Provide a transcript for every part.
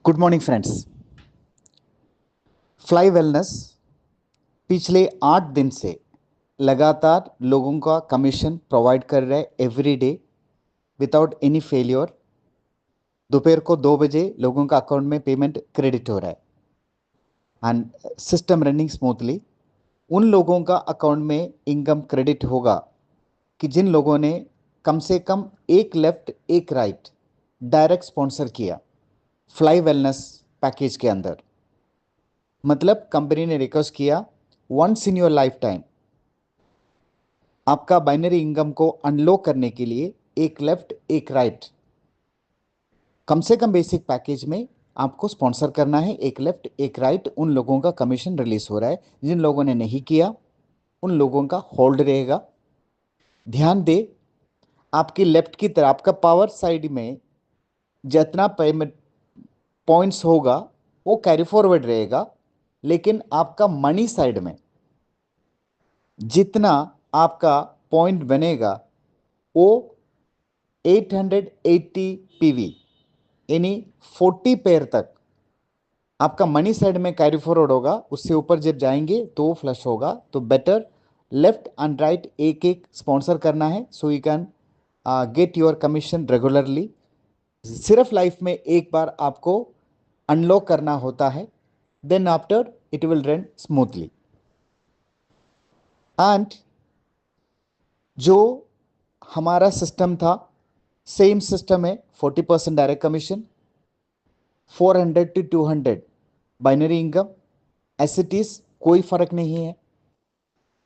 Good morning friends. Fly wellness पिछले 8 दिन से लगातार लोगों का कमीशन प्रोवाइड कर रहा है every day without any failure. दोपहर को 2 बजे लोगों का अकाउंट में पेमेंट क्रेडिट हो रहा है एंड सिस्टम रनिंग स्मूथली। उन लोगों का अकाउंट में इनकम क्रेडिट होगा कि जिन लोगों ने कम से कम एक लेफ्ट एक राइट डायरेक्ट स्पॉन्सर किया फ्लाई वेलनेस पैकेज के अंदर। मतलब कंपनी ने रिक्वेस्ट किया once in your life time आपका बाइनरी इनकम को अनलॉक करने के लिए एक लेफ्ट एक राइट कम से कम बेसिक पैकेज में आपको स्पॉन्सर करना है। एक लेफ्ट एक राइट उन लोगों का कमीशन रिलीज हो रहा है। जिन लोगों ने नहीं किया उन लोगों का होल्ड रहेगा। ध्यान दे, आपकी लेफ्ट की तरफ आपका पावर साइड में जितना पेमेंट पॉइंट्स होगा वो कैरी फॉरवर्ड रहेगा, लेकिन आपका मनी साइड में जितना आपका पॉइंट बनेगा वो 880 पीवी यानी 40 पेयर तक आपका मनी साइड में कैरी फॉरवर्ड होगा। उससे ऊपर जब जाएंगे तो फ्लश होगा। तो बेटर लेफ्ट एंड राइट एक एक स्पॉन्सर करना है so you can get your commission regularly. सिर्फ लाइफ में एक बार आपको अनलॉक करना होता है, then after it will run smoothly. And जो हमारा सिस्टम था सेम सिस्टम है। 40% direct commission, 400 to 200 binary income, as it is, कोई फर्क नहीं है।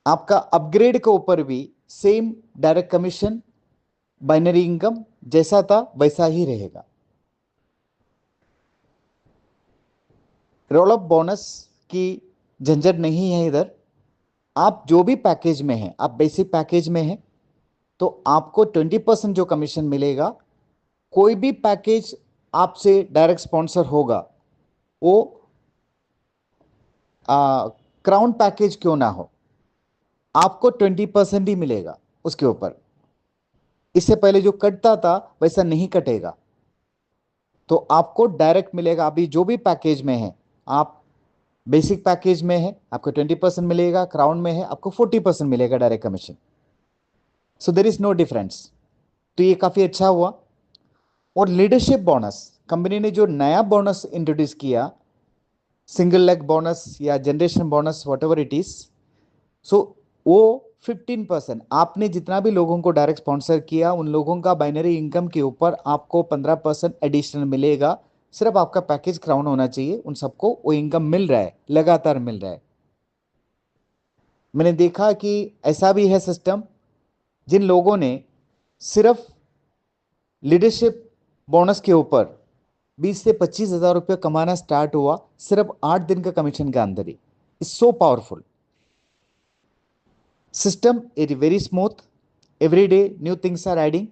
आपका अपग्रेड के ऊपर भी same direct commission binary income जैसा था वैसा ही रहेगा। रोल अप बोनस की झंझट नहीं है इधर। आप जो भी पैकेज में हैं, आप बेसिक पैकेज में हैं तो आपको 20% जो कमीशन मिलेगा। कोई भी पैकेज आपसे डायरेक्ट स्पॉन्सर होगा वो क्राउन पैकेज क्यों ना हो, आपको 20% ही मिलेगा उसके ऊपर। इससे पहले जो कटता था वैसा नहीं कटेगा, तो आपको डायरेक्ट मिलेगा। अभी जो भी पैकेज में है, आप बेसिक पैकेज में है आपको 20% मिलेगा, क्राउन में है आपको 40% मिलेगा direct commission. So there is no difference. तो ये काफी अच्छा हुआ। और लीडरशिप बोनस, कंपनी ने जो नया बोनस इंट्रोड्यूस किया, सिंगल लेग बोनस या generation bonus what ever it, is so 15% आपने जितना भी लोगों को डायरेक्ट स्पॉन्सर किया उन लोगों का बाइनरी इनकम के ऊपर आपको 15% एडिशनल मिलेगा। सिर्फ आपका पैकेज क्राउन होना चाहिए, उन सबको वो इनकम मिल रहा है, लगातार मिल रहा है। मैंने देखा कि ऐसा भी है सिस्टम, जिन लोगों ने सिर्फ लीडरशिप बोनस के ऊपर 20 से 25 हजार रुपये कमाना स्टार्ट हुआ सिर्फ 8 दिन का कमीशन के अंदर ही। It's so powerful system, it is very smooth. Every day new things are adding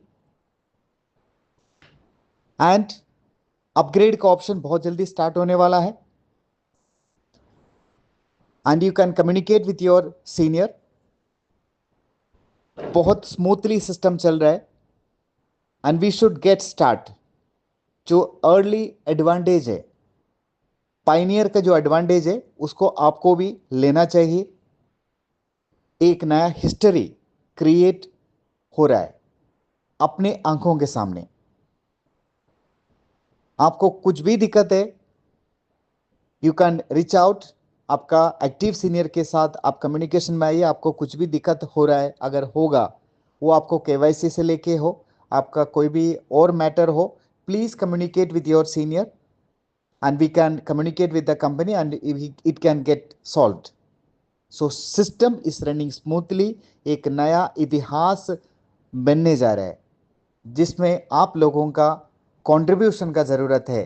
and upgrade का ऑप्शन बहुत जल्दी स्टार्ट होने वाला है and you can communicate with your senior. बहुत स्मूथली सिस्टम चल रहा है and we should get start. जो अर्ली एडवांटेज है, पाइनियर का जो एडवांटेज है उसको आपको भी लेना चाहिए। एक नया हिस्ट्री क्रिएट हो रहा है अपने आंखों के सामने। आपको कुछ भी दिक्कत है यू कैन रीच आउट। आपका एक्टिव सीनियर के साथ आप कम्युनिकेशन में आइए। आपको कुछ भी दिक्कत हो रहा है, अगर होगा वो आपको केवाईसी से लेके हो, आपका कोई भी और मैटर हो, please communicate with your senior and we can communicate with the company and it can get solved. So system is running smoothly. एक नया इतिहास बनने जा रहा है जिसमें आप लोगों का कंट्रीब्यूशन का जरूरत है।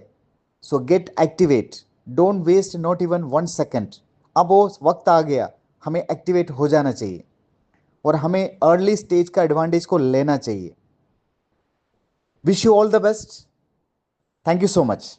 So get activate, don't waste not even 1 second. अब वो वक्त आ गया, हमें एक्टिवेट हो जाना चाहिए और हमें अर्ली स्टेज का एडवांटेज को लेना चाहिए। Wish you all the best. Thank you so much.